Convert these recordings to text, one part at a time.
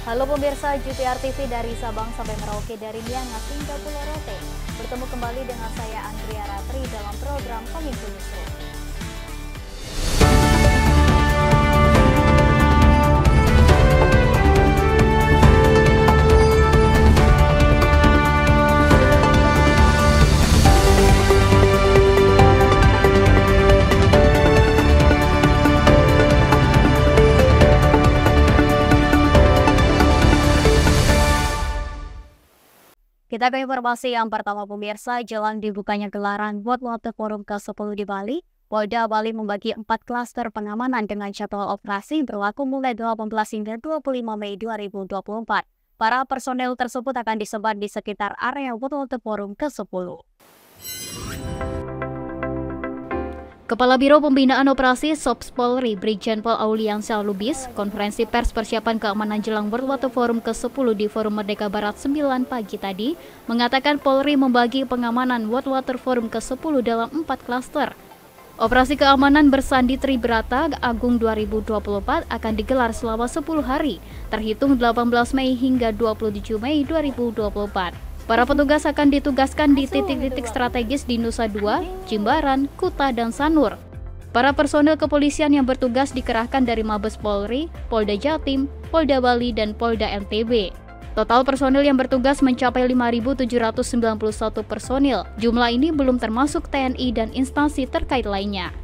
Halo pemirsa GTR TV dari Sabang sampai Merauke, dari Miangas hingga Pulau Rote. Bertemu kembali dengan saya Andrea Ratri dalam program Kominfo Newsroom. Kita ke informasi yang pertama pemirsa, jelang dibukanya gelaran World Water Forum ke-10 di Bali, Polda Bali membagi 4 klaster pengamanan dengan jadwal operasi berlaku mulai 18 hingga 25 Mei 2024. Para personel tersebut akan disebar di sekitar area World Water Forum ke-10. Kepala Biro Pembinaan Operasi Sobs Polri, Brigjen Pol Auliansyah Lubis, konferensi pers persiapan keamanan jelang World Water Forum ke-10 di Forum Merdeka Barat 9 pagi tadi, mengatakan Polri membagi pengamanan World Water Forum ke-10 dalam 4 klaster. Operasi keamanan bersandi Tribrata Agung 2024 akan digelar selama 10 hari, terhitung 18 Mei hingga 27 Mei 2024. Para petugas akan ditugaskan di titik-titik strategis di Nusa Dua, Jimbaran, Kuta, dan Sanur. Para personel kepolisian yang bertugas dikerahkan dari Mabes Polri, Polda Jatim, Polda Bali, dan Polda NTB. Total personil yang bertugas mencapai 5.791 personil. Jumlah ini belum termasuk TNI dan instansi terkait lainnya.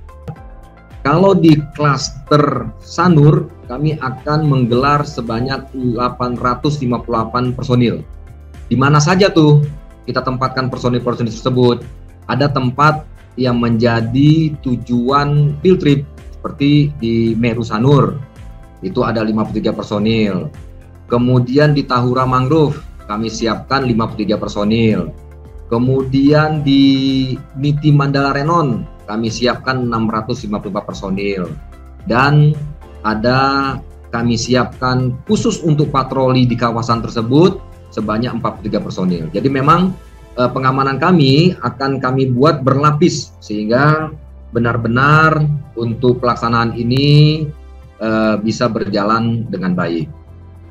Kalau di klaster Sanur, kami akan menggelar sebanyak 858 personil. Di mana saja tuh kita tempatkan personil-personil tersebut? Ada tempat yang menjadi tujuan field trip seperti di Meru Sanur, itu ada 53 personil. Kemudian di Tahura Mangrove kami siapkan 53 personil. Kemudian di Miti Mandala Renon kami siapkan 654 personil. Dan ada kami siapkan khusus untuk patroli di kawasan tersebut sebanyak 43 personil. Jadi memang pengamanan kami akan kami buat berlapis sehingga benar-benar untuk pelaksanaan ini bisa berjalan dengan baik.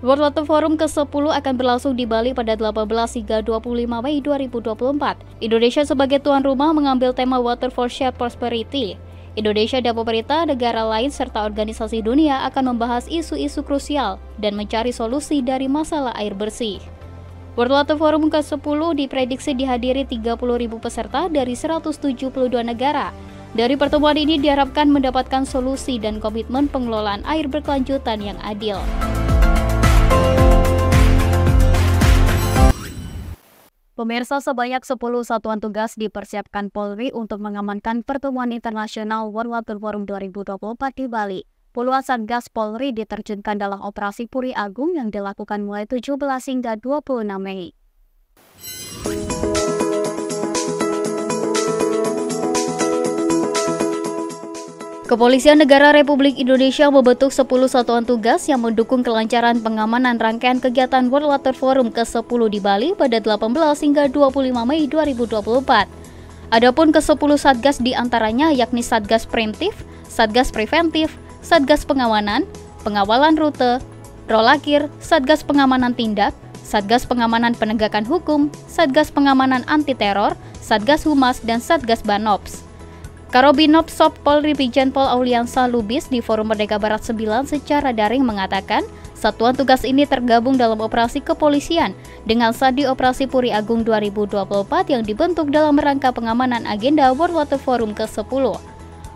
World Water Forum ke-10 akan berlangsung di Bali pada 18 hingga 25 Mei 2024. Indonesia sebagai tuan rumah mengambil tema Water for Shared Prosperity. Indonesia dan pemerintah negara lain serta organisasi dunia akan membahas isu-isu krusial dan mencari solusi dari masalah air bersih. World Water Forum ke-10 diprediksi dihadiri 30.000 peserta dari 172 negara. Dari pertemuan ini diharapkan mendapatkan solusi dan komitmen pengelolaan air berkelanjutan yang adil. Pemirsa, sebanyak 10 satuan tugas dipersiapkan Polri untuk mengamankan pertemuan internasional World Water Forum 2024 di Bali. Puluhan Satgas Polri diterjunkan dalam operasi Puri Agung yang dilakukan mulai 17 hingga 26 Mei. Kepolisian Negara Republik Indonesia membentuk 10 satuan tugas yang mendukung kelancaran pengamanan rangkaian kegiatan World Water Forum ke-10 di Bali pada 18 hingga 25 Mei 2024. Adapun ke-10 Satgas diantaranya yakni Satgas Preemptif, Satgas Preventif, Satgas Pengamanan, Pengawalan Rute, Rolakir, Satgas Pengamanan Tindak, Satgas Pengamanan Penegakan Hukum, Satgas Pengamanan Anti Teror, Satgas Humas, dan Satgas Banops. Karobinops Sob Polri Brigjen Pol Auliansyah Lubis di Forum Merdeka Barat 9 secara daring mengatakan, satuan tugas ini tergabung dalam operasi kepolisian dengan Sandi Operasi Puri Agung 2024 yang dibentuk dalam rangka pengamanan agenda World Water Forum ke-10.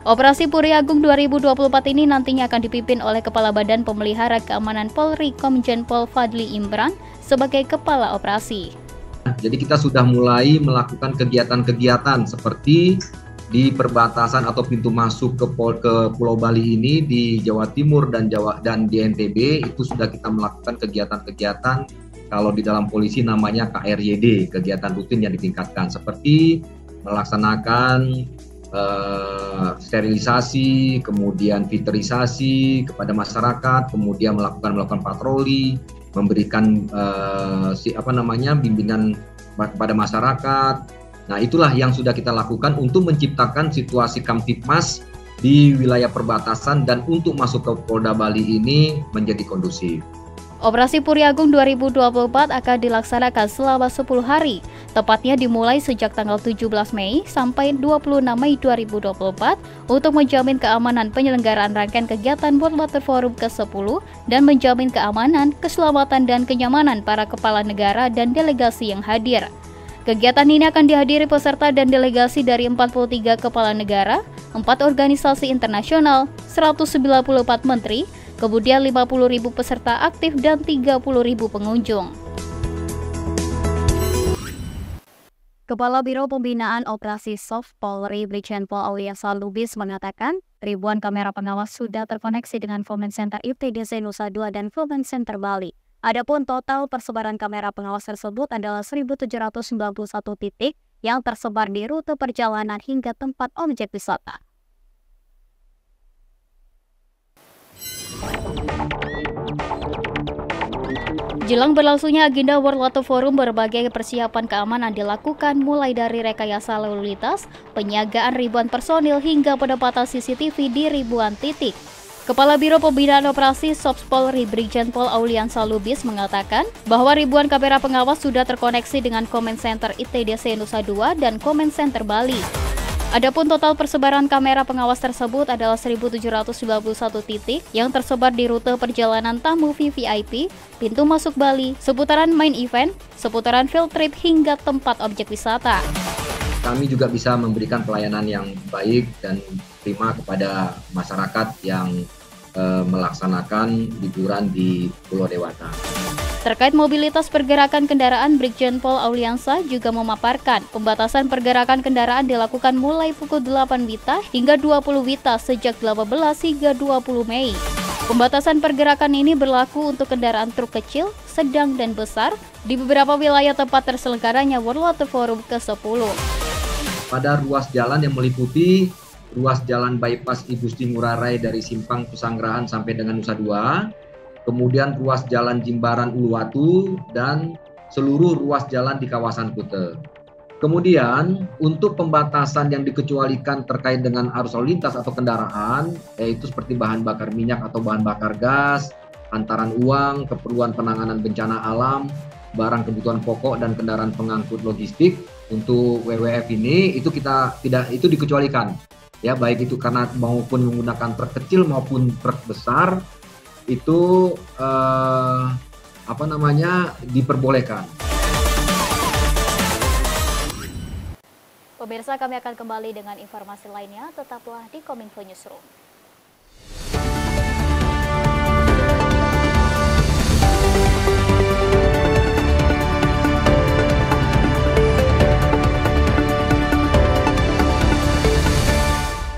Operasi Puri Agung 2024 ini nantinya akan dipimpin oleh Kepala Badan Pemelihara Keamanan Polri Komjen Pol Fadli Imran sebagai Kepala Operasi. Jadi kita sudah mulai melakukan kegiatan-kegiatan seperti di perbatasan atau pintu masuk ke Pulau Bali ini di Jawa Timur dan di NTB itu sudah kita melakukan kegiatan-kegiatan, kalau di dalam polisi namanya KRYD, kegiatan rutin yang ditingkatkan seperti melaksanakan sterilisasi, kemudian filterisasi kepada masyarakat, kemudian melakukan patroli, memberikan bimbingan kepada masyarakat. Nah, itulah yang sudah kita lakukan untuk menciptakan situasi Kamtipmas di wilayah perbatasan dan untuk masuk ke Polda Bali ini menjadi kondusif. Operasi Puri Agung 2024 akan dilaksanakan selama 10 hari, tepatnya dimulai sejak tanggal 17 Mei sampai 26 Mei 2024 untuk menjamin keamanan penyelenggaraan rangkaian kegiatan World Water Forum ke-10 dan menjamin keamanan, keselamatan, dan kenyamanan para kepala negara dan delegasi yang hadir. Kegiatan ini akan dihadiri peserta dan delegasi dari 43 kepala negara, 4 organisasi internasional, 194 menteri, kemudian 50.000 peserta aktif dan 30.000 pengunjung. Kepala Biro Pembinaan Operasi SOF Polri Brigjen Pol Auliansa Lubis mengatakan, ribuan kamera pengawas sudah terkoneksi dengan Comment Center ITDC Nusa Dua dan Comment Center Bali. Adapun total persebaran kamera pengawas tersebut adalah 1.791 titik yang tersebar di rute perjalanan hingga tempat objek wisata. Jelang berlangsungnya agenda World Water Forum, berbagai persiapan keamanan dilakukan mulai dari rekayasa lalu lintas, penjagaan ribuan personil hingga penempatan CCTV di ribuan titik. Kepala Biro Pembinaan Operasi SOF Polri Brigjen Pol Auliansa Lubis mengatakan bahwa ribuan kamera pengawas sudah terkoneksi dengan Comment Center ITDC Nusa Dua dan Comment Center Bali. Adapun total persebaran kamera pengawas tersebut adalah 1.791 titik yang tersebar di rute perjalanan tamu VVIP, pintu masuk Bali, seputaran main event, seputaran field trip hingga tempat objek wisata. Kami juga bisa memberikan pelayanan yang baik dan prima kepada masyarakat yang melaksanakan liburan di Pulau Dewata. Terkait mobilitas pergerakan kendaraan, Brigjen Pol Auliansa juga memaparkan pembatasan pergerakan kendaraan dilakukan mulai pukul 8 WITA hingga 20 WITA sejak 18 hingga 20 Mei. Pembatasan pergerakan ini berlaku untuk kendaraan truk kecil, sedang, dan besar di beberapa wilayah tempat terselenggaranya World Water Forum ke-10. Pada ruas jalan yang meliputi ruas jalan bypass Igusti Ngurah Rai dari Simpang Pesanggerahan sampai dengan Nusa Dua, kemudian ruas jalan Jimbaran Uluwatu, dan seluruh ruas jalan di kawasan Kute. Kemudian untuk pembatasan yang dikecualikan terkait dengan arus lalu lintas atau kendaraan, yaitu seperti bahan bakar minyak atau bahan bakar gas, antaran uang, keperluan penanganan bencana alam, barang kebutuhan pokok, dan kendaraan pengangkut logistik, untuk WWF ini itu itu dikecualikan. Ya, baik itu karena maupun menggunakan truk kecil maupun truk besar itu diperbolehkan. Pemirsa, kami akan kembali dengan informasi lainnya, tetaplah di Kominfo Newsroom.